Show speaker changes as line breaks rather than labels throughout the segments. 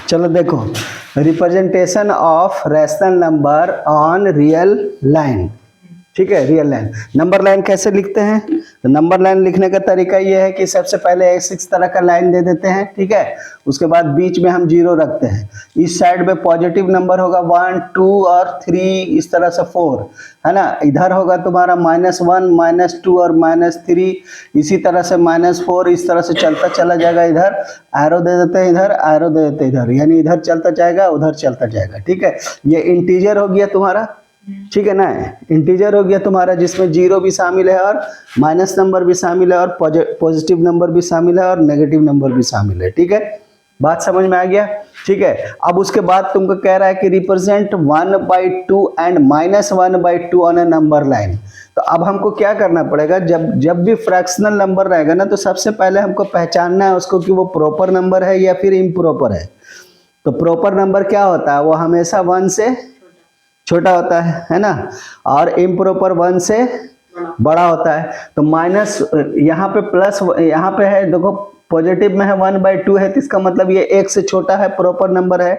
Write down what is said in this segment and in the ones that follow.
चलो देखो, representation of rational number on real line. ठीक है, रियल लाइन। नंबर लाइन कैसे लिखते हैं? तो नंबर लाइन लिखने का तरीका ये है कि सबसे पहले इस तरह का लाइन दे देते हैं, ठीक है। उसके बाद बीच में हम 0 रखते हैं। इस साइड में पॉजिटिव नंबर होगा 1 2 और 3, इस तरह से 4, है ना। इधर होगा तुम्हारा -1 -2 और -3, इसी तरह से -4, इस तरह से चलता चला जाएगा। इधर एरो दे देते हैं, इधर एरो दे देते हैं, इधर, यानी इधर चलता जाएगा उधर चलता जाएगा। ठीक है, ये इंटीजर हो गया तुम्हारा, ठीक है ना। इंटीजर हो गया तुम्हारा जिसमें 0 भी शामिल है और माइनस नंबर भी शामिल है और पॉजिटिव नंबर भी शामिल है और नेगेटिव नंबर भी शामिल है। ठीक है, बात समझ में आ गया? ठीक है, अब उसके बाद तुमको कह रहा है कि represent 1/2 and -1/2 on a number line. तो अब हमको क्या करना पड़ेगा, जब भी फ्रैक्शनल नंबर रहेगा ना, तो सबसे पहले हमको पहचानना है उसको कि वो प्रॉपर नंबर है या फिर इम्प्रॉपर है। तो प्रॉपर नंबर क्या होता है? वो हमेशा 1 से छोटा होता है ना, और इम्प्रॉपर 1 से बड़ा होता है। तो माइनस यहाँ पे प्लस, यहाँ पे है देखो पॉजिटिव में है 1/2 है, तो इसका मतलब ये 1 से छोटा है, प्रॉपर नंबर है।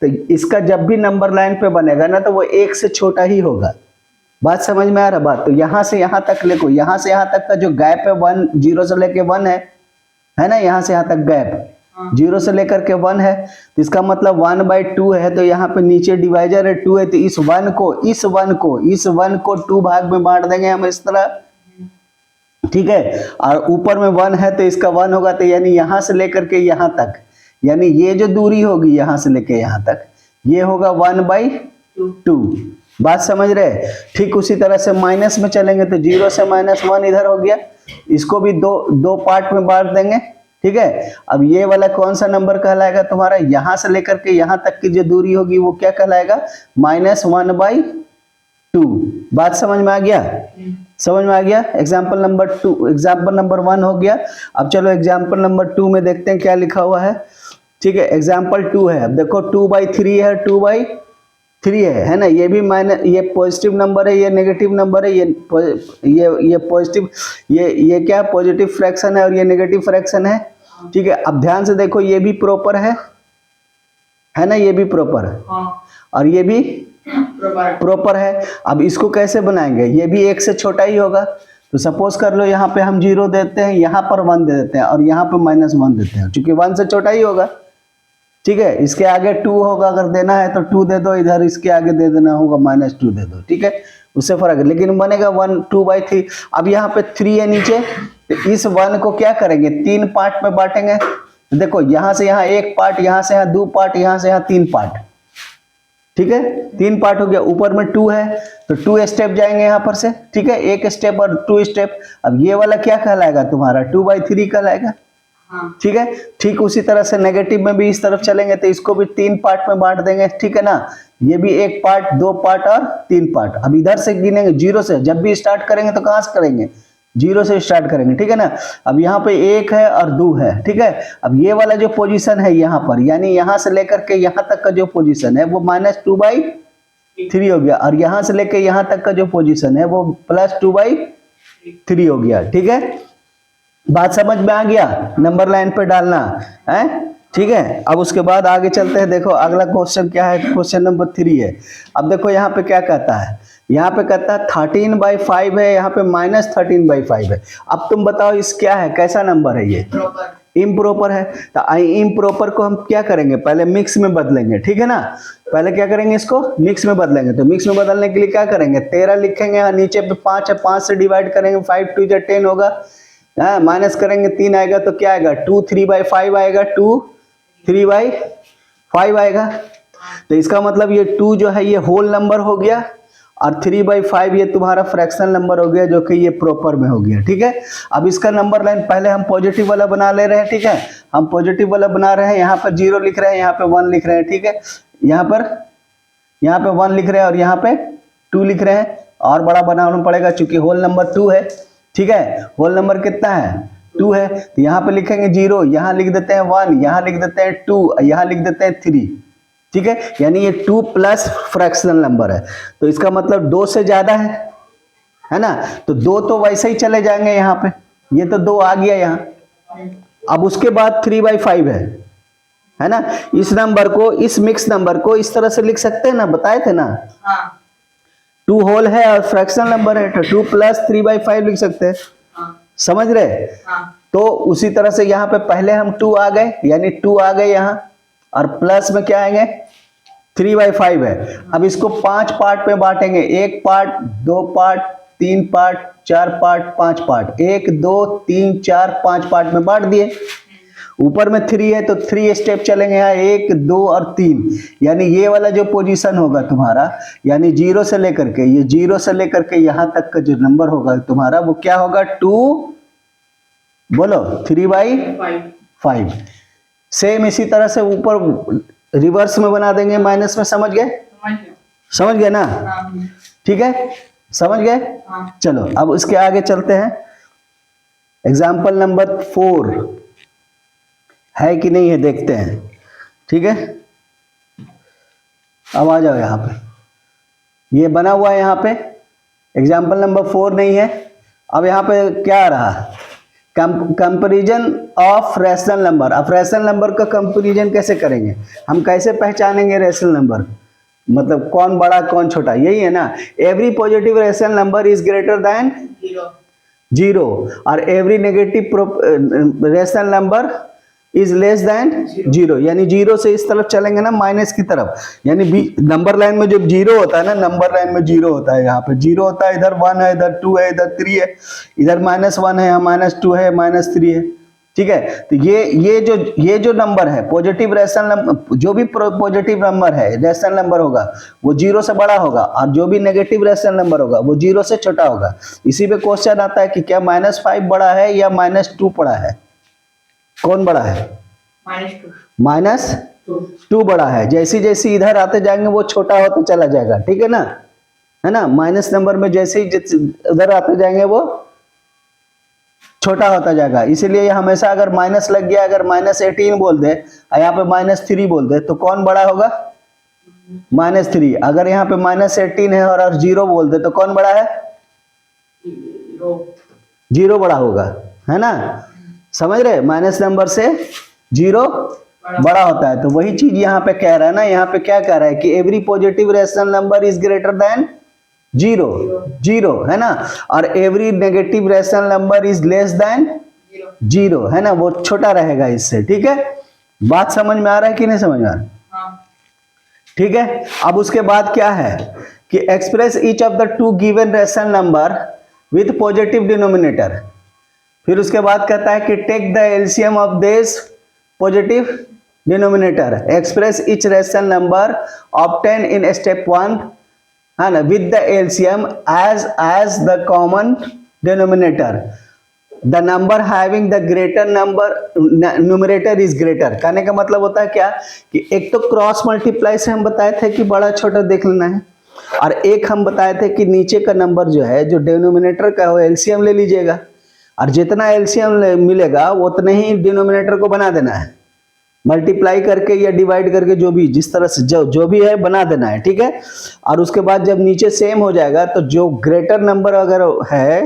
तो इसका जब भी नंबर लाइन पे बनेगा ना, तो वो 1 से छोटा ही होगा। बात समझ में आ रहा बात? तो यहाँ से यहाँ तक लिखो, यहाँ से यहाँ तक का जो गैप है 1, 0 से लेके 1 है ना, यहाँ से यहाँ तक गैप 0 से लेकर के 1 है। तो इसका मतलब 1/2 है। तो यहाँ पे नीचे डिवाइजर है 2 है, तो इस 1 को 2 भाग में बांट देंगे हम इस तरह, ठीक है। और ऊपर में 1 है तो इसका 1 होगा, तो यानी यहाँ से लेकर के यहाँ तक, यानी ये जो दूरी होगी यहाँ से लेके यहाँ तक, ये होगा 1/2। बात समझ रहे? ठीक उसी तरह से माइनस में चलेंगे तो 0 से -1 इधर हो गया, इसको भी दो पार्ट में बांट देंगे, ठीक है। अब ये वाला कौन सा नंबर कहलाएगा तुम्हारा? यहां से लेकर के यहां तक की जो दूरी होगी वो क्या कहलाएगा? -1/2। बात समझ में आ गया? समझ में आ गया? एग्जाम्पल नंबर 2, एग्जाम्पल नंबर 1 हो गया। अब चलो एग्जाम्पल नंबर 2 में देखते हैं क्या लिखा हुआ है। ठीक है, एग्जाम्पल 2 है। अब देखो 2/3 है, 2/3 है ना। ये भी ये पॉजिटिव नंबर है, ये नेगेटिव नंबर है, ये पॉजिटिव, ये क्या पॉजिटिव फ्रैक्शन है और ये नेगेटिव फ्रैक्शन है। ठीक है, अब ध्यान से देखो, ये भी प्रॉपर है ना, ये भी प्रॉपर है और ये भी प्रॉपर है। अब इसको कैसे बनाएंगे? ये भी 1 से छोटा ही होगा। तो सपोज कर लो यहाँ पे हम 0 देते हैं, यहाँ पर 1 दे देते हैं और यहाँ पे -1 देते हैं, क्योंकि 1 से छोटा ही होगा। ठीक है, इसके आगे 2 होगा, अगर देना है तो 2 दे दो, इधर इसके आगे दे देना होगा -2 दे दो, ठीक है, उससे फर्क है, लेकिन बनेगा 2/3। अब यहाँ पे 3 है नीचे, तो इस 1 को क्या करेंगे? 3 पार्ट में बांटेंगे। देखो यहाँ से यहाँ 1 पार्ट, यहाँ से यहाँ 2 पार्ट, यहाँ से यहाँ 3 पार्ट, ठीक है, 3 पार्ट हो गया। ऊपर में 2 है तो 2 स्टेप जाएंगे यहाँ पर से, ठीक है, 1 स्टेप और 2 स्टेप। अब ये वाला क्या कहलाएगा तुम्हारा? 2/3 कहलाएगा, ठीक है। ठीक उसी तरह से नेगेटिव में भी इस तरफ चलेंगे तो इसको भी 3 पार्ट में बांट देंगे, ठीक है ना। ये भी 1 पार्ट, 2 पार्ट और 3 पार्ट। अब इधर से गिनेंगे 0 से, जब भी स्टार्ट करेंगे तो कहां से करेंगे? 0 से स्टार्ट करेंगे, ठीक है ना। अब यहाँ पे 1 है और 2 है, ठीक है। अब ये वाला जो पोजीशन है यहाँ पर, यानी यहाँ से लेकर के यहाँ तक का जो पोजीशन है वो -2/3 हो गया, और यहाँ से लेकर यहाँ तक का जो पोजीशन है वो +2/3 हो गया, ठीक है। बात समझ में आ गया? नंबर लाइन पे डालना है, ठीक है। अब उसके बाद आगे चलते हैं। देखो अगला क्वेश्चन क्या है, क्वेश्चन नंबर 3 है। अब देखो यहाँ पे क्या कहता है, यहाँ पे कहता है 13/5 है, यहाँ पे -13/5 है। अब तुम बताओ इस क्या है, कैसा नंबर है? ये इम्प्रॉपर है। तो इम्प्रॉपर को हम क्या करेंगे? पहले मिक्स में बदलेंगे, ठीक है ना। पहले क्या करेंगे? इसको मिक्स में बदलेंगे। तो मिक्स में बदलने के लिए क्या करेंगे? 13 लिखेंगे और नीचे पे 5 है, 5 से डिवाइड करेंगे, 5 2 10 होगा, माइनस करेंगे 3 आएगा तो क्या आएगा? 2 3/5 आएगा, 2 3/5 आएगा। तो इसका मतलब ये 2 जो है ये होल नंबर हो गया और 3/5 ये तुम्हारा फ्रैक्शनल नंबर हो गया, जो कि ये प्रॉपर में हो गया, ठीक है। अब इसका नंबर लाइन पहले हम पॉजिटिव वाला बना ले रहे हैं, ठीक है। हम पॉजिटिव वाला बना रहे हैं, यहाँ पर 0 लिख रहे हैं, यहाँ पे 1 लिख रहे हैं, ठीक है। यहाँ पे 1 लिख रहे हैं और यहाँ पे 2 लिख रहे हैं, और बड़ा बनाना पड़ेगा चूंकि होल नंबर 2 है, ठीक है। होल नंबर कितना है? 2 है। तो यहाँ पे लिखेंगे 0, यहाँ लिख देते हैं 1, यहाँ लिख देते हैं 2, यहाँ लिख देते हैं 3, ठीक है। यानी ये 2 प्लस फ्रैक्शनल नंबर है, तो इसका मतलब 2 से ज्यादा है ना। तो 2 तो वैसे ही चले जाएंगे यहाँ पे, ये तो 2 आ गया यहाँ। अब उसके बाद 3/5 है, है ना। इस नंबर को, इस मिक्स नंबर को इस तरह से लिख सकते हैं ना, बताए थे ना।
हाँ
2 होल है और फ्रैक्शनल नंबर है तो 2 प्लस 3/5 लिख सकते हैं।
हाँ
समझ रहे।
हाँ
तो उसी तरह से यहाँ पे पहले हम 2 आ गए, यानी 2 आ गए यहाँ, और प्लस में क्या आएंगे 3/5 है। अब इसको 5 पार्ट में बांटेंगे, 1 part, 2 part, 3 part, 4 part, 5 part, 1 2 3 4 5 part में बांट दिए। ऊपर में 3 है तो 3 स्टेप चलेंगे यहाँ, 1 2 और 3, यानी ये वाला जो पोजीशन होगा तुम्हारा, यानी 0 से लेकर के, ये 0 से लेकर के यहाँ तक का जो नंबर होगा तुम्हारा वो क्या होगा 2, बोलो 3/5। सेम इसी तरह से ऊपर रिवर्स में बना देंगे, माइनस में। समझ गए, समझ गए ना।
हाँ
ठीक है, समझ गए।
हाँ
चलो अब उसके आगे चलते हैं। एग्जाम्पल नंबर 4 है कि नहीं है देखते हैं। ठीक है, अब आ जाओ यहाँ पे, ये बना हुआ है यहाँ पे। एग्जाम्पल नंबर 4 नहीं है। अब यहाँ पे क्या आ रहा, कंपैरिजन ऑफ रैशनल नंबर। अब रैशनल नंबर का कंपैरिजन कैसे करेंगे, हम कैसे पहचानेंगे रैशनल नंबर, मतलब कौन बड़ा कौन छोटा, यही है ना। Every positive rational number is greater than 0 और every negative rational number is less than 0, यानी 0 से इस तरफ चलेंगे ना, माइनस की तरफ, यानी नंबर लाइन में जब 0 होता है ना, नंबर लाइन में 0 होता है, यहाँ पे 0 होता है, इधर 1 है, इधर 2 है, इधर 3 है, इधर -1 है, यहाँ -2 है, -3 है। ठीक है, तो ये जो नंबर है पॉजिटिव रैशनल नंबर, जो भी पॉजिटिव नंबर है रैशनल नंबर होगा वो 0 से बड़ा होगा, और जो भी नेगेटिव रैशनल नंबर होगा वो 0 से छोटा होगा। इसी पे क्वेश्चन आता है कि क्या -5 बड़ा है या -2 बड़ा है, कौन बड़ा है, -2 बड़ा है। जैसी जैसी इधर आते जाएंगे वो छोटा होता चला जाएगा, ठीक है ना, है ना। माइनस नंबर में जैसे ही उधर आते जाएंगे वो छोटा होता जाएगा। इसीलिए ये हमेशा अगर माइनस लग गया, अगर -18 बोल दे और यहाँ पे -3 बोल दे तो कौन बड़ा होगा, -3। अगर यहाँ पे -18 है और 0 बोल दे तो कौन बड़ा है, 0 बड़ा होगा, है ना। समझ रहे, माइनस नंबर से 0 बड़ा होता है। तो वही चीज यहाँ पे कह रहा है ना, यहाँ पे क्या कह रहा है कि every positive rational number is greater than 0 है ना, और every negative rational number is less than 0 है ना, वो छोटा रहेगा इससे। ठीक है, बात समझ में आ रहा है कि नहीं समझ में आ रहा है। ठीक है, अब उसके बाद क्या है कि express each of the 2 given rational number with positive denominator. फिर उसके बाद कहता है कि take the LCM of this positive denominator, express each rational number obtain in step 1 है ना with the LCM as the common denominator, the number having the greater number numerator is greater. कहने का मतलब होता है क्या कि एक तो क्रॉस मल्टीप्लाई से हम बताए थे कि बड़ा छोटा देख लेना है, और एक हम बताए थे कि नीचे का नंबर जो है जो डिनोमिनेटर का वो एलसीएम ले लीजिएगा, और जितना एलसीएम मिलेगा उतने ही डिनोमिनेटर को बना देना है, मल्टीप्लाई करके या डिवाइड करके, जो भी जिस तरह से जो भी है बना देना है। ठीक है, और उसके बाद जब नीचे सेम हो जाएगा तो जो ग्रेटर नंबर अगर है,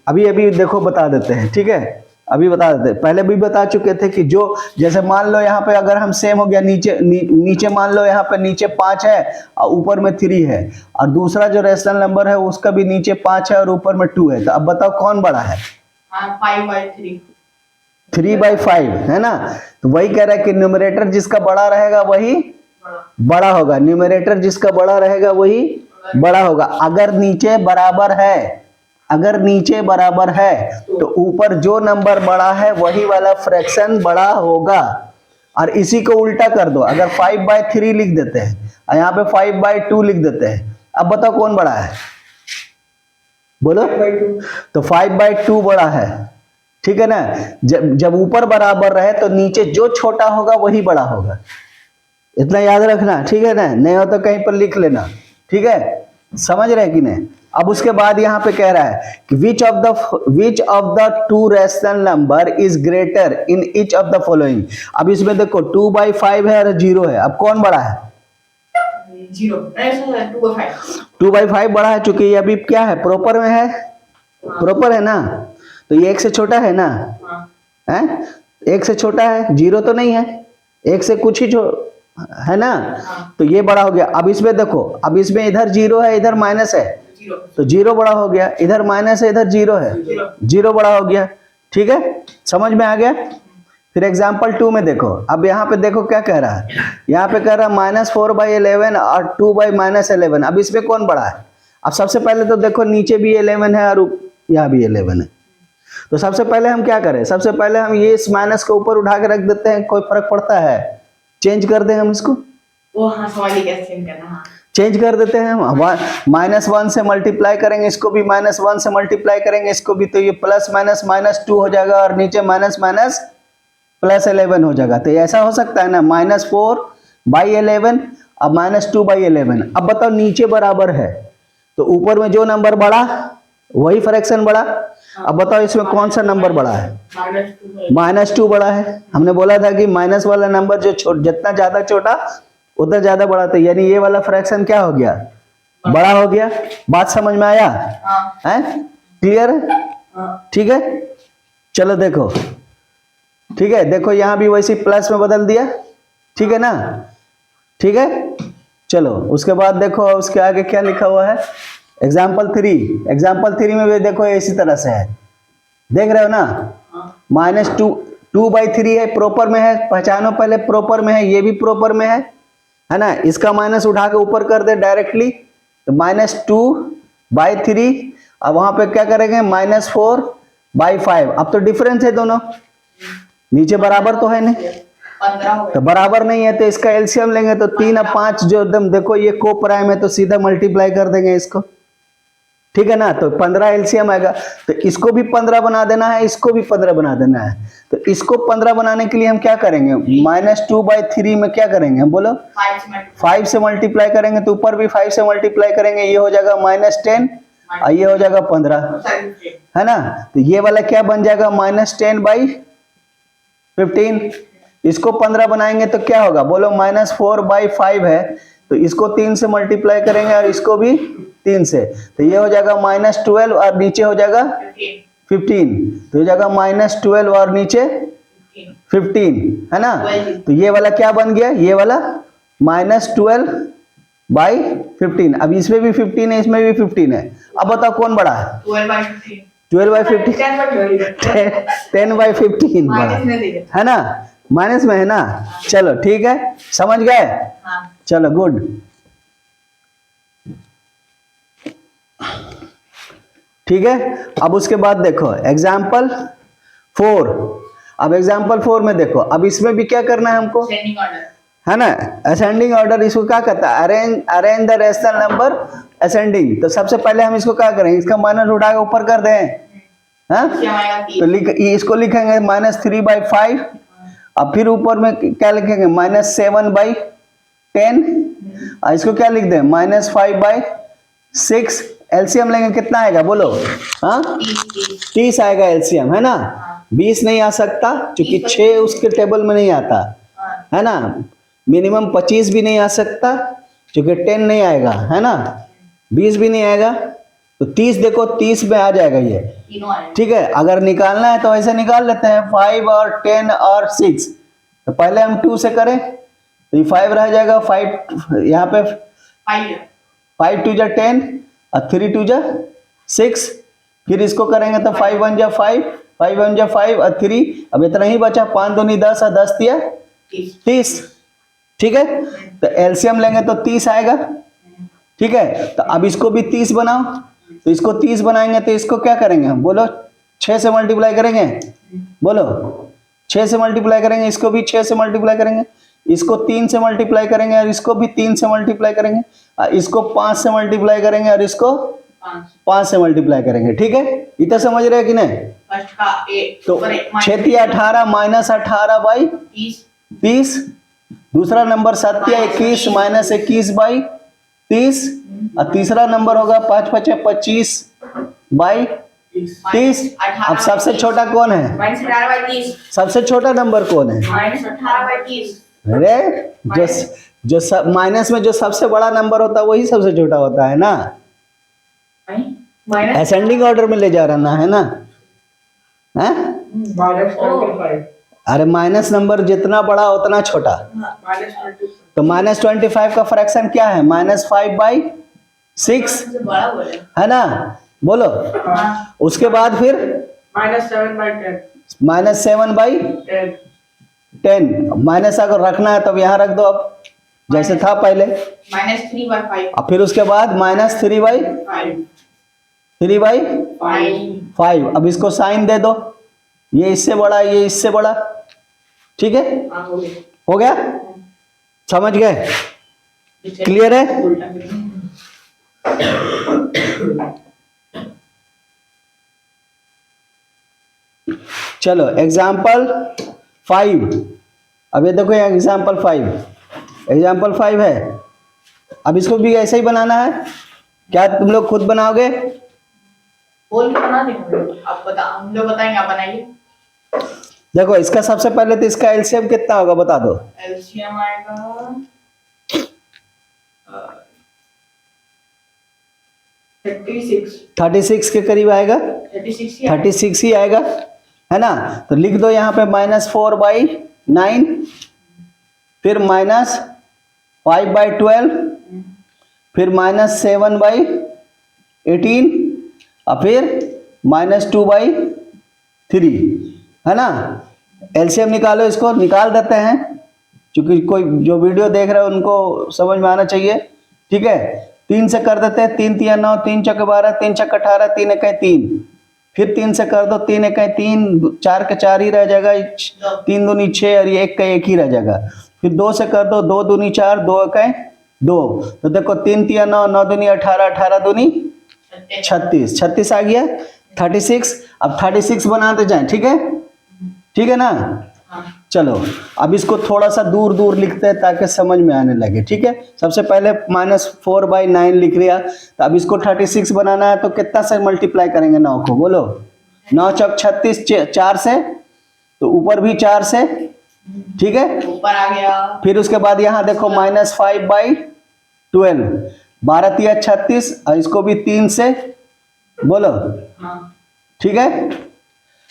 अभी देखो बता देते हैं। ठीक है, अभी बता देते हैं, पहले भी बता चुके थे कि जो जैसे मान लो यहाँ पे अगर हम सेम हो गया, नीचे मान लो यहाँ पे नीचे 5 है और ऊपर में 3 है, और दूसरा जो रैशनल नंबर है उसका भी नीचे 5 है और ऊपर में 2 है, तो अब बताओ कौन बड़ा है, 3/5 है ना। तो वही कह रहा है कि न्यूमरेटर जिसका बड़ा रहेगा वही बड़ा होगा, न्यूमरेटर जिसका बड़ा रहेगा वही बड़ा होगा। अगर नीचे बराबर है, अगर नीचे बराबर है तो ऊपर जो नंबर बड़ा है वही वाला फ्रैक्शन बड़ा होगा। और इसी को उल्टा कर दो, अगर 5/3 लिख देते हैं और यहाँ पे 5/2 लिख देते हैं, अब बताओ कौन बड़ा है, बोलो। तो 5/2 बड़ा है, ठीक है ना। जब ऊपर बराबर रहे तो नीचे जो छोटा होगा वही बड़ा होगा, इतना याद रखना, ठीक है ना। नहीं हो तो कहीं पर लिख लेना, ठीक है, समझ रहे कि नहीं। अब उसके बाद यहाँ पे कह रहा है कि which of the 2 rational number is greater in each of the following. अब इसमें देखो 2/5 है और 0 है, अब कौन बड़ा है, 2/5 बड़ा है, चूंकि ये अभी क्या है, प्रॉपर में है, प्रॉपर है ना, तो ये 1 से छोटा है ना, है 1 से छोटा है, 0 तो नहीं है, एक से कुछ ही जो है ना, तो ये बड़ा हो गया। अब इसमें देखो, अब इसमें इधर जीरो है, इधर माइनस है, तो जीरो बड़ा हो गया, इधर माइनस है, इधर जीरो है, जीरो बड़ा हो गया। ठीक है, समझ में आ गया। फिर एग्जाम्पल 2 में देखो, अब यहाँ पे देखो क्या कह रहा है, यहाँ पे कह रहा है -4/11 और 2/-11। अब इसमें कौन बड़ा है? अब सबसे पहले तो देखो नीचे भी 11 है और यहाँ भी 11 है, तो सबसे पहले हम क्या करें, सबसे पहले हम ये इस माइनस को ऊपर उठा के रख देते हैं, कोई फर्क पड़ता है? चेंज कर दें हम इसको,
वो हाँ समझ गया, चेंज करना, हाँ
चेंज कर देते हैं हम। -1 से मल्टीप्लाई करेंगे, इसको भी -1 से मल्टीप्लाई करेंगे, इसको भी, तो ये प्लस माइनस -2 हो जाएगा और नीचे माइनस माइनस +11 हो जाएगा। तो ऐसा हो सकता है ना, -4/11 अब -2/11। अब बताओ नीचे बराबर है तो ऊपर में जो नंबर बढ़ा वही फ्रैक्शन बढ़ा। अब बताओ इसमें कौन सा नंबर बड़ा है? -2 बड़ा है। हमने बोला था कि माइनस वाला नंबर जो जितना ज्यादा छोटा उतना ज्यादा बड़ा, तो यानी ये वाला फ्रैक्शन क्या हो गया? बड़ा हो गया। बात समझ में आया है? क्लियर है? ठीक है, चलो देखो, ठीक है, देखो यहाँ भी वैसे प्लस में बदल दिया, ठीक है ना, ठीक है। चलो उसके बाद देखो उसके आगे क्या लिखा हुआ है, एग्जाम्पल 3 में भी देखो इसी तरह से है, देख रहे हो ना, -2/3 है, प्रॉपर में है, पहचानो पहले प्रॉपर में है, ये भी प्रॉपर में है ना। इसका माइनस उठा के ऊपर कर दे डायरेक्टली, तो -2/3। अब वहां पे क्या करेंगे, -4/5। अब तो डिफरेंस है दोनों, नीचे बराबर तो है नहीं,
15 हो गया।
तो बराबर नहीं है, तो इसका एलसीएम लेंगे तो 3 और 5 जो एकदम देखो ये को प्राइम है, तो सीधा मल्टीप्लाई कर देंगे इसको, ठीक है ना, तो 15 एलसीएम आएगा। तो इसको भी 15 बना देना है, इसको भी 15 बना देना है। तो इसको 15 बनाने के लिए हम क्या करेंगे, -2/3 में क्या करेंगे हम, बोलो 5 से मल्टीप्लाई करेंगे, तो ऊपर भी 5 से मल्टीप्लाई करेंगे, ये हो जाएगा -10 और ये हो जाएगा 15, है ना। तो ये वाला क्या बन जाएगा, -10/15। इसको 15 बनाएंगे तो क्या होगा, बोलो -4/5 है, तो इसको 3 से मल्टीप्लाई करेंगे और इसको भी 3 से, तो ये हो जाएगा -12 और नीचे हो जाएगा 15, तो हो जाएगा -12 और नीचे 15, है ना। तो ये वाला क्या बन गया, ये वाला -12/15। अब इसमें भी 15 है, इसमें भी 15 है। अब बताओ कौन बड़ा है, 12/15 10/15 बड़ा है ना, माइनस में है ना। चलो ठीक है, समझ गए, चलो गुड। ठीक है, अब उसके बाद देखो एग्जाम्पल 4। अब एग्जाम्पल 4 में देखो, अब इसमें भी क्या करना है हमको, है ना, असेंडिंग ऑर्डर। इसको क्या कहता है, arrange the rational number ascending. तो सबसे पहले हम इसको क्या करेंगे, इसका माइनस उठा के ऊपर कर दें, हाँ, तो इसको लिखेंगे -3/5। अब फिर ऊपर में क्या लिखेंगे, -7/10 और इसको क्या लिख दें, -5/6। एलसीएम लेंगे कितना आएगा बोलो, हाँ 30 आएगा एलसीएम, है ना। 20 नहीं आ सकता क्योंकि 6 उसके टेबल में नहीं आता, है ना। मिनिमम 25 भी नहीं आ सकता क्योंकि 10 नहीं आएगा, है ना। 20 भी नहीं आएगा, तो 30 देखो 30 में आ जाएगा ये, ठीक है। अगर निकालना है तो ऐसे निकाल लेते हैं, 5 और 10 और 6। तो पहले हम 2 से करें तो ये 5 रह जाएगा, 5 यहाँ पे 5 2 जा 10 और 3 2 जा 6। फिर इसको करेंगे तो 5 1 जा 5, 5 1 जा 5 और 3, अब इतना ही बचा, 5 2 10 और 10 दिया 30, ठीक है। तो एलसीएम लेंगे तो 30 आएगा, ठीक है। तो अब इसको भी 30 बनाओ, तो इसको 30 बनाएंगे तो इसको क्या करेंगे हम, बोलो 6 से मल्टीप्लाई करेंगे, बोलो 6 से मल्टीप्लाई करेंगे, इसको भी 6 से मल्टीप्लाई करेंगे, इसको 3 से मल्टीप्लाई करेंगे और इसको भी 3 से मल्टीप्लाई करेंगे, इसको 5 से मल्टीप्लाई करेंगे और इसको 5 से मल्टीप्लाई करेंगे, ठीक है। इतना समझ रहे हैं कि नहीं। तो 6 18 -18/30, दूसरा नंबर 7 21 -21/30 और तीसरा नंबर होगा 5 5 25/30। अब सबसे छोटा कौन है, सबसे छोटा नंबर कौन है, अरे जो माइनस में जो सबसे बड़ा नंबर होता है वही सबसे छोटा होता है ना। असेंडिंग ऑर्डर में ले जा रहा है ना, है? अरे माइनस नंबर जितना बड़ा उतना छोटा,
-20।
तो -25 का फ्रैक्शन क्या है? -5/6
सबसे बड़ा बोले
है ना, बोलो।
हाँ
उसके बाद फिर
-7/10।
-7/10,
10।
माइनस अगर रखना है तब यहाँ रख दो, अब जैसे था पहले।
-3/5
अब फिर उसके बाद -3/5। अब इसको साइन दे दो, ये इससे बड़ा, ये इससे बड़ा, ठीक है,
हाँ हो गया
हो गया, समझ गए, क्लियर है।
उल्टा
चलो एग्जाम्पल 5, अब ये देखो यहाँ एग्जाम्पल 5 है। अब इसको भी ऐसे ही बनाना है, क्या तुम लोग खुद बनाओगे?
बोल के बना देंगे हम लोग। आप बता, हम लोग बताएंगे, आप बनाइए।
देखो इसका सबसे पहले तो इसका एलसीएम कितना होगा बता दो।
एलसीएम आएगा
36 के करीब आएगा,
36 ही
36 ही आएगा, है ना। तो लिख दो यहाँ पे -4/9, फिर -5/12, फिर -7/18, और फिर -2/3, है ना। एलसीएम निकालो, इसको निकाल देते हैं, क्योंकि कोई जो वीडियो देख रहे हैं उनको समझ में आना चाहिए, ठीक है। 3 से कर देते हैं, 3 3 9, 3 चौके 12, 3 छक्के 18, 3 एके 3, फिर 3 से कर दो, 3 एके 3, 4 के 4 ही रह जाएगा, 3 दूनी 6 और ये 1 का 1 ही रह जाएगा। फिर 2 से कर दो, 2 दूनी 4, 2 एके 2, तो देखो 3 3 9, 9 दूनी 18, 18 दूनी 36, 36 आ गया, 36। अब 36 बनाते जाएं, ठीक है, ठीक है ना।
हाँ
चलो अब इसको थोड़ा सा दूर दूर लिखते हैं ताकि समझ में आने लगे, ठीक है। सबसे पहले -4/9 लिख लिया, तो अब इसको 36 बनाना है, तो कितना से मल्टीप्लाई करेंगे 9 को, बोलो। 9 चौक 36, 4 से, तो ऊपर भी 4 से, ठीक है।
ऊपर आ गया।
फिर उसके बाद यहाँ देखो -5/12, 12 तिया 36, और इसको भी 3 से, बोलो,
हाँ
ठीक है।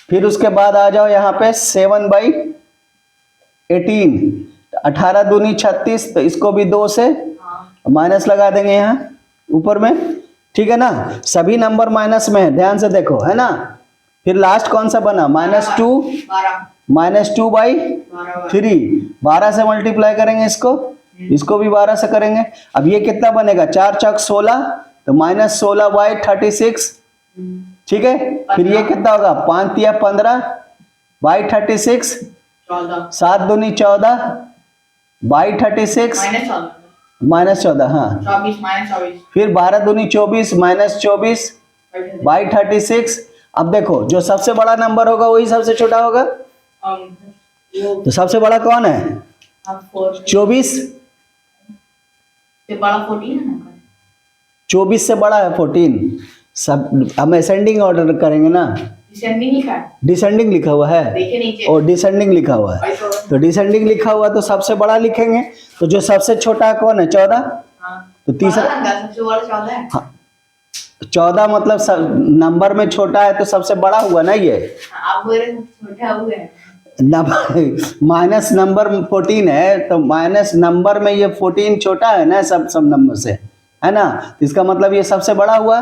फिर उसके बाद आ जाओ यहाँ पे 7/18, 18 दूनी 36, तो इसको भी 2 से
हाँ
माइनस लगा देंगे यहाँ ऊपर में, ठीक है ना। सभी नंबर माइनस में है, ध्यान से देखो, है ना। फिर लास्ट कौन सा बना? -2, -2/3, 12 से मल्टीप्लाई करेंगे इसको, इसको भी 12 से करेंगे। अब ये कितना बनेगा? 4 चौक 16, तो -16/36, ठीक है। फिर ये कितना होगा? 5 तिया 15/36,
14
7 दूनी 14/36, -14, हाँ।
24 -24
फिर 12 दूनी 24, -24/36। अब देखो जो सबसे बड़ा नंबर होगा वही सबसे छोटा होगा,
वो
तो सबसे बड़ा कौन है?
अब 4
24,
से बड़ा 14 है ना।
24 से बड़ा है 14। सब हम असेंडिंग ऑर्डर करेंगे ना,
डिसेंडिंग लिखा है,
डिसेंडिंग लिखा हुआ है,
देखिए नीचे।
और डिसेंडिंग लिखा हुआ है,
भाई तो
तो डिसेंडिंग लिखा हुआ तो सबसे बड़ा लिखेंगे। तो जो सबसे छोटा कौन है? 14,
हाँ
तो तीसरा,
बड़ा लगा, सबसे बड़ा 14 है।
हाँ, 14 मतलब नंबर में छोटा है तो सबसे बड़ा हुआ ना ये।
हाँ, आप बोल रहे हैं छोटा हुआ है।
माइनस नंबर 14 है, तो माइनस नंबर में ये 14 छोटा है ना, सब नंबर से, है ना। तो इसका मतलब ये सबसे बड़ा हुआ,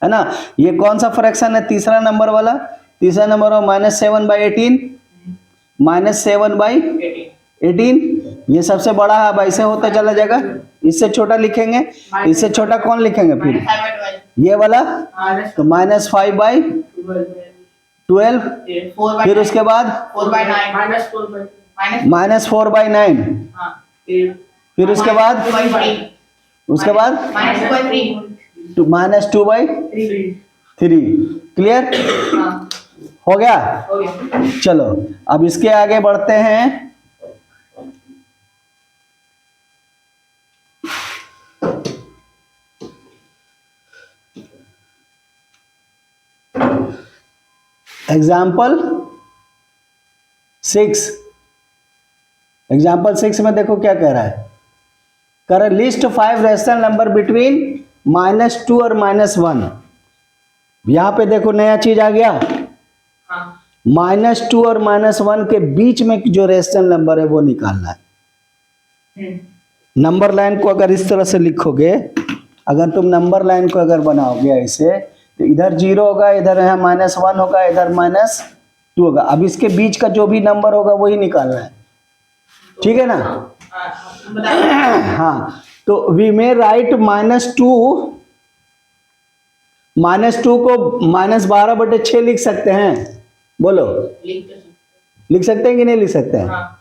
है ना। ये कौन सा फ्रैक्शन है? तीसरा नंबर वाला, तीसरा नंबर हो -7/18, -7/18, ये सबसे बड़ा है। अब ऐसे होता चला जाएगा, इससे छोटा लिखेंगे, इससे छोटा कौन लिखेंगे फिर? ये वाला, तो -5/12, फिर उसके बाद -4/9, फिर उसके बाद -2/3। क्लियर हो गया। चलो अब इसके आगे बढ़ते हैं। एग्जाम्पल 6 में देखो क्या कह रहा है, कर लिस्ट 5 रैशनल नंबर बिटवीन -2 और -1। यहाँ पे देखो नया चीज आ गया, -2 और -1 के बीच में जो रेशनल नंबर है वो निकालना है। नंबर लाइन को अगर इस तरह से लिखोगे, अगर तुम नंबर लाइन को अगर बनाओगे ऐसे, तो इधर 0 होगा, इधर यहाँ -1 होगा, इधर -2 होगा। अब इसके बीच का जो भी नंबर होगा वही निकालना है, ठीक है ना। हाँ, तो वी मे राइट -2 को -12/6 लिख सकते हैं। बोलो, लिख सकते हैं कि नहीं लिख सकते हैं?
हाँ।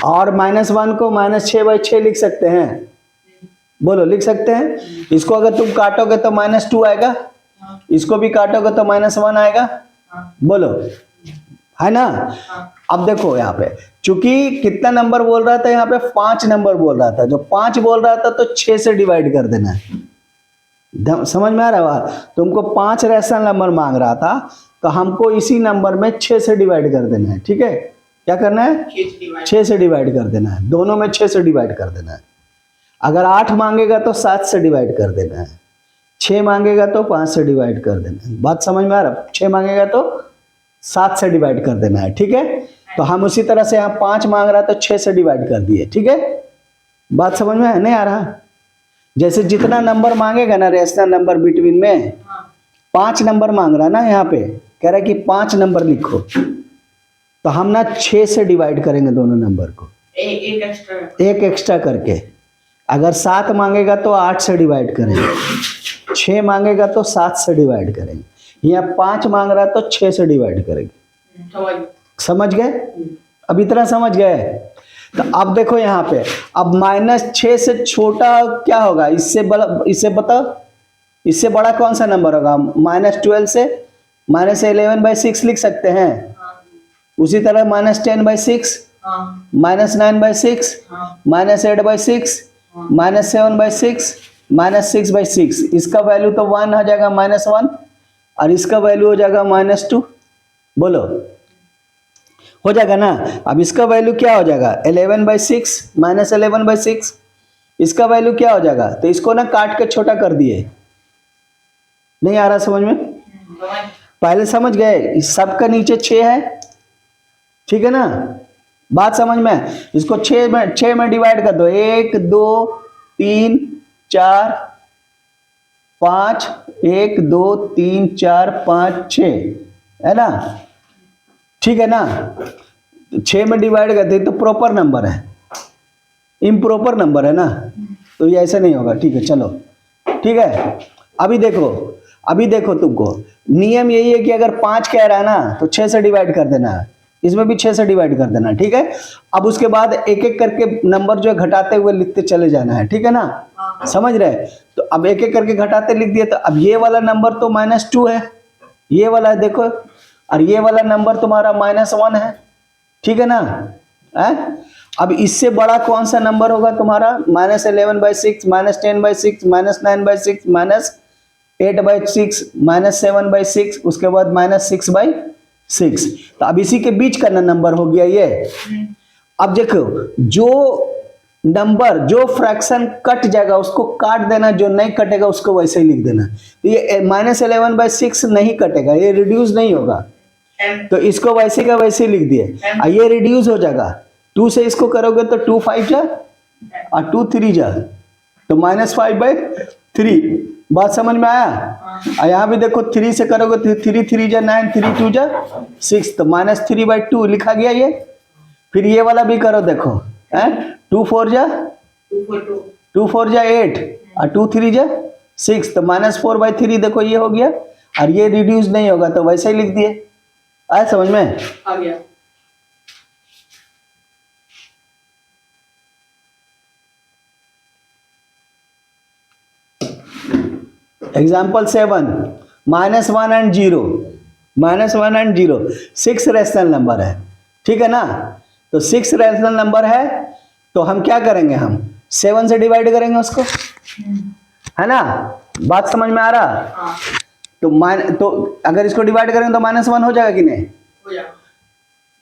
और -1 को -6/6 लिख सकते हैं। बोलो, लिख सकते हैं। इसको अगर तुम काटोगे तो -2 आएगा, इसको भी काटोगे तो -1 आएगा। बोलो, है ना। अब देखो यहाँ पे, चूंकि कितना नंबर बोल रहा था, यहाँ पे 5 नंबर बोल रहा था। जो 5 बोल रहा था तो 6 से डिवाइड कर देना है। समझ में आ रहा है? तुमको 5 रेशनल नंबर मांग रहा था, तो हमको इसी नंबर में 6 से डिवाइड कर देना है, ठीक है। क्या करना है? 6 से डिवाइड कर देना है, दोनों में 6 से डिवाइड कर देना है। अगर 8 मांगेगा तो 7 से डिवाइड कर देना है, 6 मांगेगा तो 5 से डिवाइड कर देना है। बात समझ में आ रहा है? 6 मांगेगा तो 7 से डिवाइड कर देना है, ठीक है। तो हम उसी तरह से यहाँ 5 मांग रहा तो 6 से डिवाइड कर दिए, ठीक है। बात समझ में नहीं आ रहा? जैसे जितना नंबर मांगेगा ना रेशनल नंबर बिटवीन में, 5 नंबर मांग रहा ना, यहाँ पे कह रहा है कि 5 नंबर लिखो, तो हम ना 6 से डिवाइड करेंगे दोनों नंबर को, एक एक्स्ट्रा करके। अगर 7 मांगेगा तो 8 से डिवाइड करेंगे, 6 मांगेगा तो 7 से डिवाइड करेंगे। यहाँ 5 मांग रहा तो 6 से डिवाइड करेंगे। समझ गए? अब इतना समझ गए? तो अब देखो यहाँ पे, अब -6 से छोटा क्या होगा? इससे बताओ, इससे बड़ा कौन सा नंबर होगा? -12 से -11/6 लिख सकते हैं। उसी तरह -10/6, -9/6, -8/6, -7/6, -6/6। इसका वैल्यू तो 1 हो जाएगा, -1, और इसका वैल्यू हो जाएगा -2। बोलो, हो जाएगा ना। अब इसका वैल्यू क्या हो जाएगा? 11/6, -11/6। इसका वैल्यू क्या हो जाएगा? तो इसको ना काट के छोटा कर दिए। नहीं आ रहा समझ में? पहले समझ गए? इस सब का नीचे 6 है, ठीक है ना। बात समझ में? इसको 6 में डिवाइड कर दो। 1 2 3 4 5, 1 2 3 4 5 6, है ना, ठीक है ना। 6 में डिवाइड करते तो प्रॉपर नंबर है, इम्प्रॉपर नंबर है ना, तो ये ऐसे नहीं होगा, ठीक है। चलो, ठीक है। अभी देखो तुमको नियम यही है कि अगर 5 कह रहा है ना तो 6 से डिवाइड कर देना है, इसमें भी 6 से डिवाइड कर देना, ठीक है। अब उसके बाद एक एक करके नंबर जो है घटाते हुए लिखते चले जाना है, ठीक है ना। समझ रहे? तो अब एक एक करके घटाते लिख दिए। तो अब ये वाला नंबर तो -2 है, ये वाला देखो, और ये वाला नंबर तुम्हारा -1 है, ठीक है ना। अब इससे बड़ा कौन सा नंबर होगा तुम्हारा? -11/6, -10/6, -9/6, -8/6, -7/6, उसके बाद -6/6। तो अब इसी के बीच का नंबर हो गया ये। अब देखो, जो नंबर, जो फ्रैक्शन कट जाएगा उसको काट देना, जो नहीं कटेगा उसको वैसे ही लिख देना। तो ये -11/6 नहीं कटेगा, ये रिड्यूस नहीं होगा, तो इसको वैसे का वैसे लिख दिए। ये रिड्यूस हो जाएगा, 2 से इसको करोगे तो 2 5 जा और 2 3 जा, तो -5/3। बात समझ में आया? और यहाँ भी देखो 3 से करोगे तो 3 3 जा 9, 3 2 जा 6, तो -3/2 लिखा गया ये। फिर ये वाला भी करो, देखो 2 4 जा 8 और 2 3 जा 6, तो -4/3 देखो ये हो गया, और ये रिड्यूस नहीं होगा तो वैसे ही लिख दिए। आया समझ में?
आ गया।
Example 7, -1 and 0, -1 and 0 6 rational number है, ठीक है ना। तो 6 रेशनल नंबर है, तो हम क्या करेंगे? हम 7 से डिवाइड करेंगे उसको, है ना। बात समझ में आ रहा? तो अगर इसको डिवाइड करेंगे तो -1 हो जाएगा कि नहीं?
हो जाएगा।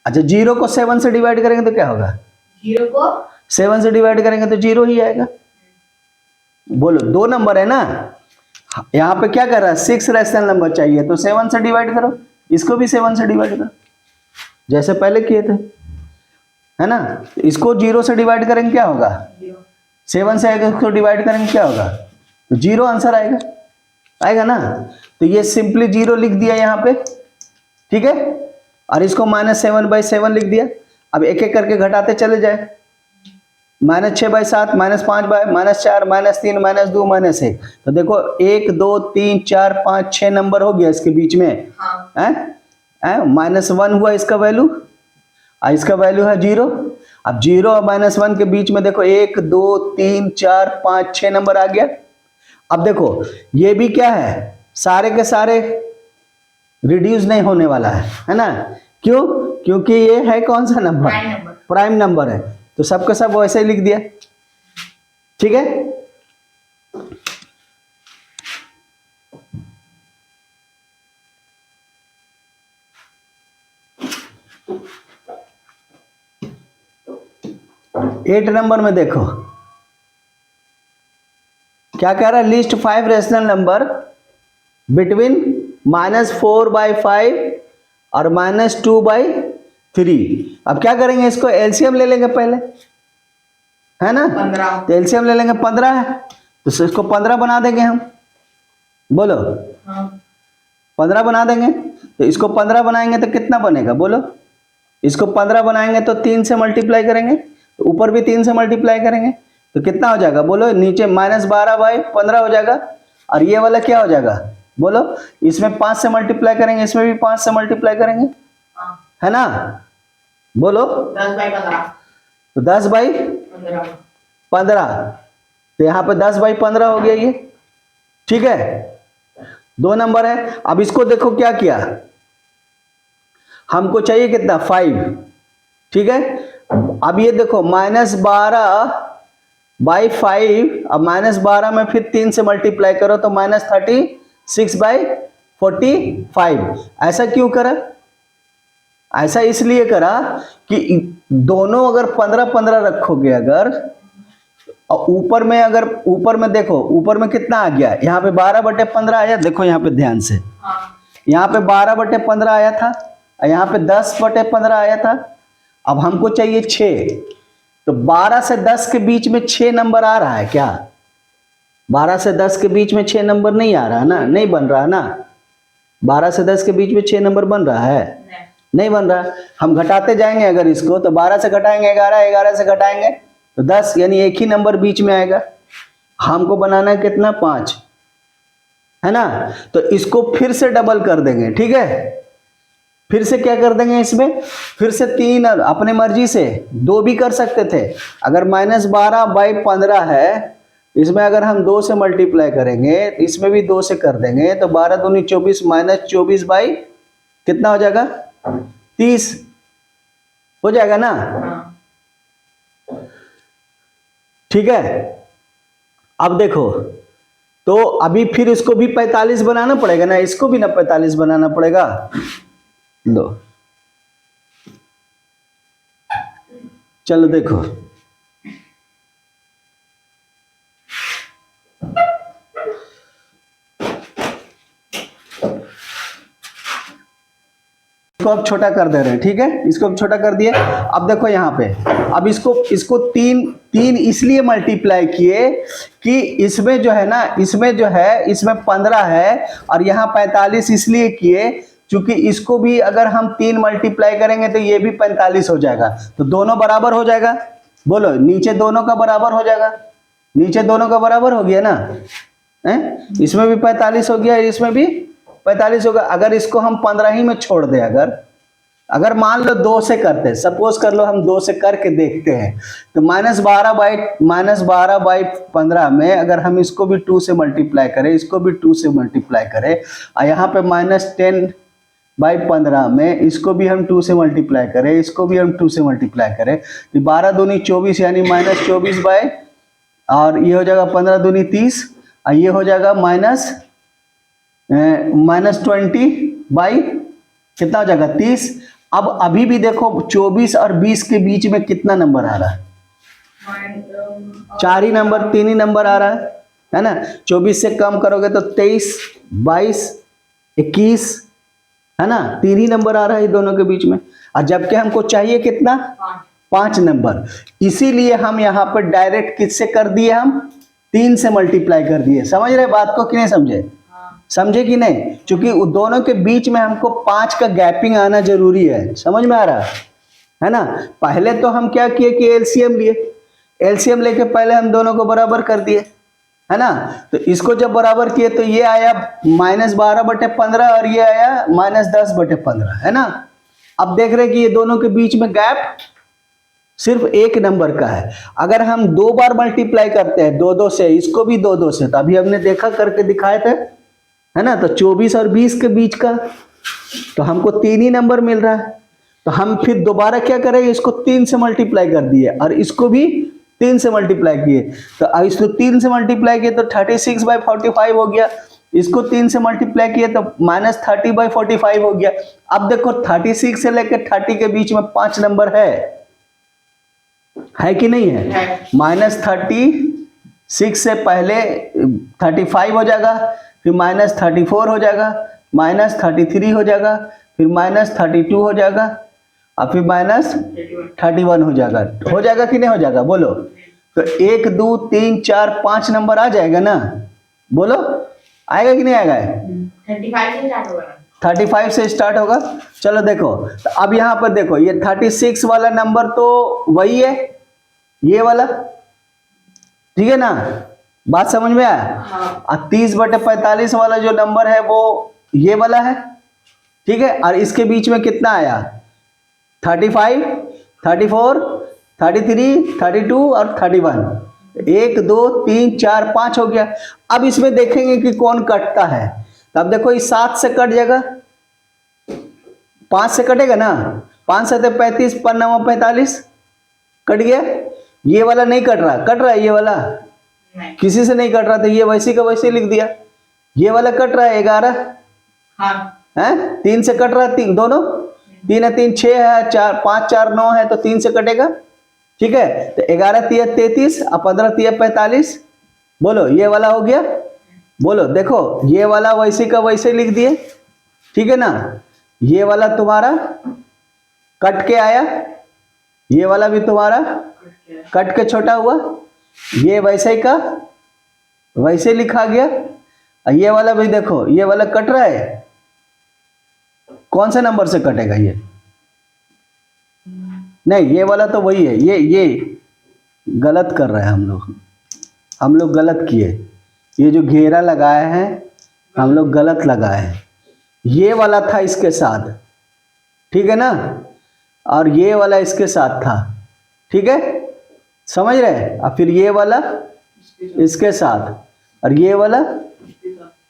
अच्छा, 0 को 7 से डिवाइड करेंगे तो क्या होगा?
0 को
7 से डिवाइड करेंगे तो 0 ही आएगा। बोलो, 2 नंबर है ना, यहाँ पे क्या कर रहा है? 6 रेशनल नंबर चाहिए, तो 7 से डिवाइड करो, इसको भी 7 से डिवाइड करो, जैसे पहले किए थे, है ना। तो इसको 0 से डिवाइड करेंगे क्या होगा, 7 से आएगा, इसको डिवाइड करेंगे क्या होगा, तो 0 आंसर आएगा, आएगा ना। तो ये सिंपली 0 लिख दिया यहाँ पे, ठीक है। और इसको -7/7 लिख दिया। अब एक एक करके घटाते चले जाए, -6/7, -5 -4, -3, -2, -1। तो देखो 1 2 3 4 5 6 नंबर हो गया इसके बीच में,
हाँ।
-1 हुआ इसका वैल्यू, और इसका वैल्यू है 0। अब 0 और -1 के बीच में देखो 1 2 3 4 5 6 नंबर आ गया। अब देखो ये भी क्या है, सारे के सारे रिड्यूस नहीं होने वाला है ना। क्यों, क्योंकि ये है कौन सा number,
prime number.
Prime number है, तो सबका सब वैसे ही लिख दिया, ठीक है। एट नंबर में देखो क्या कह रहा है, लिस्ट 5 रेशनल नंबर बिटवीन -4/5 और -2/3। अब क्या करेंगे, इसको एलसीएम ले लेंगे पहले, है ना।
15।
तो एलसीएम ले लेंगे, 15 है तो इसको 15 बना देंगे हम, बोलो
हाँ।
15 बना देंगे। तो इसको 15 बनाएंगे तो कितना बनेगा, बोलो। इसको 15 बनाएंगे तो 3 से मल्टीप्लाई करेंगे, तो ऊपर भी 3 से मल्टीप्लाई करेंगे, तो कितना हो जाएगा, बोलो। नीचे -12/15 हो जाएगा, और ये वाला क्या हो जाएगा, बोलो। इसमें 5 से मल्टीप्लाई करेंगे, इसमें भी 5 से मल्टीप्लाई करेंगे,
हाँ।
है ना, बोलो।
10/15।
तो 10/15,
15।
तो यहाँ पे 10/15 हो गया ये, ठीक है। 2 नंबर है। अब इसको देखो क्या किया, हमको चाहिए कितना, 5, ठीक है। अब ये देखो -12/5, अब -12 में फिर 3 से मल्टीप्लाई करो तो -36/45। ऐसा क्यों करा, ऐसा इसलिए करा कि दोनों अगर 15-15 रखोगे अगर, और ऊपर में देखो, ऊपर में कितना आ गया, यहाँ पे 12/15 आया, देखो यहाँ पे ध्यान से,
हाँ।
यहाँ पे 12/15 आया था, और यहाँ पे 10/15 आया था। अब हमको चाहिए 6, तो 12 से 10 के बीच में 6 नंबर आ रहा है क्या, 12 से 10 के बीच में 6 नंबर नहीं आ रहा ना, नहीं बन रहा ना। 12 से 10 के बीच में 6 नंबर बन रहा है, नहीं बन रहा। हम घटाते जाएंगे अगर इसको, तो 12 से घटाएंगे 11, 11 से घटाएंगे तो 10, यानी एक ही नंबर बीच में आएगा। हमको बनाना है कितना, 5, है ना। तो इसको फिर से डबल कर देंगे, ठीक है। फिर से क्या कर देंगे इसमें, फिर से 3, अपने मर्जी से 2 भी कर सकते थे। अगर -12/15 है, इसमें अगर हम 2 से मल्टीप्लाई करेंगे, इसमें भी 2 से कर देंगे, तो 12 दूनी 24, -24 बाई कितना हो जाएगा, 30 हो जाएगा ना,
हाँ।
ठीक है। अब देखो, तो अभी फिर इसको भी 45 बनाना पड़ेगा ना, इसको भी ना 45 बनाना पड़ेगा। लो चलो देखो, इसको अब छोटा कर दे रहे हैं, ठीक है। इसको अब छोटा कर दिए। अब देखो यहाँ पे, अब इसको 3 इसलिए मल्टीप्लाई किए कि इसमें जो है ना, इसमें 15 है, और यहाँ 45 इसलिए किए क्योंकि इसको भी अगर हम 3 मल्टीप्लाई करेंगे तो ये भी 45 हो जाएगा, तो दोनों बराबर हो जाएगा। बोलो, नीचे दोनों का बराबर हो जाएगा, नीचे दोनों का बराबर हो गया ना, इसमें भी 45 हो गया, इसमें भी 45 होगा। अगर इसको हम 15 ही में छोड़ दें, अगर मान लो 2 से करते, सपोज कर लो हम 2 से करके देखते हैं, तो -12/15 में अगर हम इसको भी 2 से मल्टीप्लाई करें, इसको भी 2 से मल्टीप्लाई करें, और यहाँ पे -10/15 में इसको भी हम 2 से मल्टीप्लाई करें, इसको भी हम 2 से मल्टीप्लाई करें, तो 12 दूनी 24, यानी -24 और ये हो जाएगा 15 दूनी 30, और ये हो जाएगा -20 कितना हो जाएगा, 30। अब अभी भी देखो 24 और 20 के बीच में कितना नंबर आ रहा है, 4 ही नंबर, 3 ही नंबर आ रहा है ना। 24 से कम करोगे तो 23, 22, 21, है ना, 3 ही नंबर आ रहा है दोनों के बीच में, और जबकि हमको चाहिए कितना, 5 नंबर। इसीलिए हम यहाँ पर डायरेक्ट किससे कर दिए, हम 3 से मल्टीप्लाई कर दिए। समझ रहे बात को कि नहीं समझे, समझे कि नहीं, क्योंकि दोनों के बीच में हमको 5 का गैपिंग आना जरूरी है। समझ में आ रहा है ना। पहले तो हम क्या किए कि एलसीएम लिए, एलसीएम लेके पहले हम दोनों को बराबर कर दिए, है ना। तो इसको जब बराबर किए तो ये आया -12/15 और ये आया -10/15, है ना। अब देख रहे हैं कि ये दोनों के बीच में गैप सिर्फ 1 नंबर का है। अगर हम 2 बार मल्टीप्लाई करते हैं 2 2 से, इसको भी 2 2 से, तो अभी हमने देखा करके दिखाए थे, है ना। तो 24 और 20 के बीच का, तो हमको 3 ही नंबर मिल रहा है। तो हम फिर दोबारा क्या करेंगे, इसको 3 से मल्टीप्लाई कर दिए और इसको भी 3 से मल्टीप्लाई किए। तो अब इसको 3 से मल्टीप्लाई किए तो 36/45 हो गया। इसको 3 से मल्टीप्लाई किए तो -30/45 हो गया। अब देखो 36 से लेकर 30 के बीच में 5 नंबर है कि नहीं है। -36 से पहले 35 हो जाएगा, फिर -34 हो जाएगा, -33 हो जाएगा, फिर -32 हो जाएगा, और फिर -31 हो जाएगा कि नहीं हो जाएगा, बोलो। तो 1 2 3 4 5 नंबर आ जाएगा ना, बोलो आएगा कि नहीं आएगा। 35 से स्टार्ट होगा। चलो देखो, तो अब यहाँ पर देखो, ये 36 वाला नंबर तो वही है, ये वाला, ठीक है ना, बात समझ में आया। और 30/45 वाला जो नंबर है वो ये वाला है, ठीक है। और इसके बीच में कितना आया, 35, 34, 33, 32 और 31। 1 2 3 4 5 हो गया। अब इसमें देखेंगे कि कौन कटता है। तो अब देखो, इस 7 से कट जाएगा, 5 से कटेगा ना, 5 से 35, 5 9 45 कट गया। ये वाला नहीं कट रहा है ये वाला
नहीं।
किसी से नहीं कट रहा, तो ये वैसे का वैसे लिख दिया। ये वाला कट रहा है 11, है 3 से कट रहा है, 3 दोनों, 3 है 3 6 है, 4 5 4 9 है, तो 3 से कटेगा, ठीक है। तो 11 3 33 और 15 3 45, बोलो ये वाला हो गया। बोलो देखो, ये वाला वैसे का वैसे लिख दिए, ठीक है ना। ये वाला तुम्हारा कट के आया, ये वाला भी तुम्हारा कट के छोटा हुआ, ये वैसे का वैसे लिखा गया। और ये वाला भी देखो, ये वाला कट रहा है, कौन सा नंबर से कटेगा ये, नहीं ये वाला तो वही है। ये गलत कर रहे हैं हम लोग गलत किए। ये जो घेरा लगाए हैं हम लोग गलत लगाए हैं। ये वाला था इसके साथ, ठीक है ना, और ये वाला इसके साथ था, ठीक है, समझ रहे। और फिर ये वाला इसके साथ, और ये वाला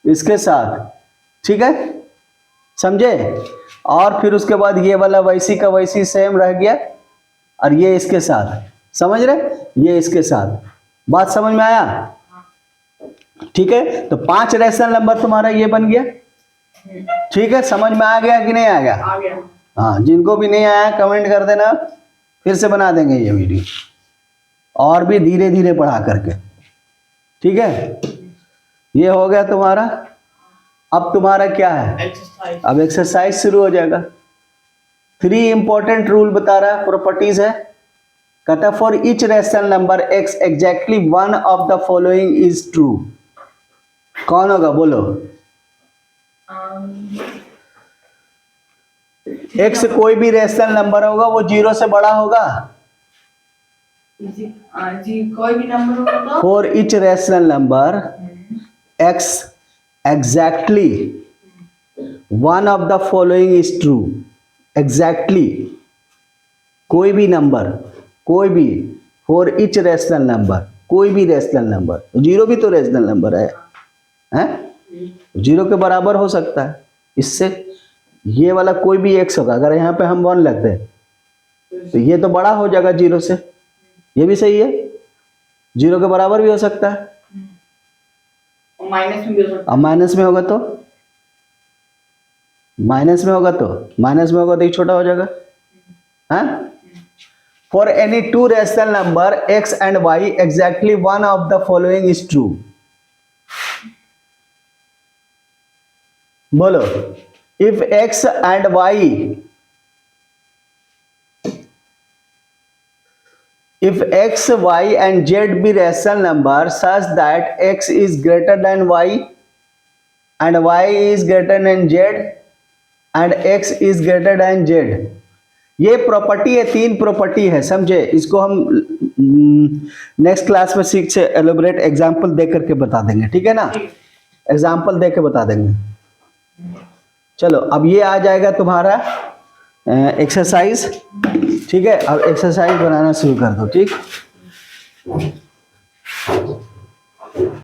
इसके साथ, ठीक है, समझे। और फिर उसके बाद ये वाला वैसी का वैसी सेम रह गया, और ये इसके साथ, समझ रहे, ये इसके साथ। बात समझ में आया, ठीक है। तो 5 रैशनल नंबर तुम्हारा ये बन गया, ठीक है। समझ में आ गया कि नहीं आ गया,
आ गया।
हाँ, जिनको भी नहीं आया कमेंट कर देना, फिर से बना देंगे ये वीडियो, और भी धीरे धीरे पढ़ा करके, ठीक है। ये हो गया तुम्हारा। अब तुम्हारा क्या है,
एक्सरसाइज।
अब एक्सरसाइज शुरू हो जाएगा। 3 इंपॉर्टेंट रूल बता रहा है, प्रॉपर्टीज है। कहता for each rational number x exactly one of the following is true. कौन होगा बोलो, x कोई भी रैशनल नंबर होगा वो 0 से बड़ा होगा।
जी कोई भी नंबर होगा तो
for each rational number x exactly one of the following is true. Exactly कोई भी नंबर, कोई भी, फॉर ईच रैशनल नंबर, कोई भी रैशनल नंबर, 0 भी तो रैशनल नंबर है, हैं, 0 के बराबर हो सकता है। इससे ये वाला कोई भी x होगा, अगर यहाँ पे हम 1 लगते हैं तो ये तो बड़ा हो जाएगा 0 से, ये भी सही है, 0 के बराबर भी हो सकता है।
माइनस में भी हो सकता
अब माइनस में होगा तो, माइनस में होगा तो, माइनस में होगा तो ये छोटा हो जाएगा, हाँ। For any 2 rational number x and y exactly one of the following is true. बोलो if x and y, if x, y and z be rational numbers such that x is greater than y and y is greater than z and x is greater than z, ये property है, तीन property है, समझे। इसको हम next class में सीख से एलोबरेट एग्जांपल दे करके बता देंगे, ठीक है ना, एग्जांपल दे के बता देंगे। चलो अब ये आ जाएगा तुम्हारा एक्सरसाइज, ठीक है। अब एक्सरसाइज बनाना शुरू कर दो, ठीक।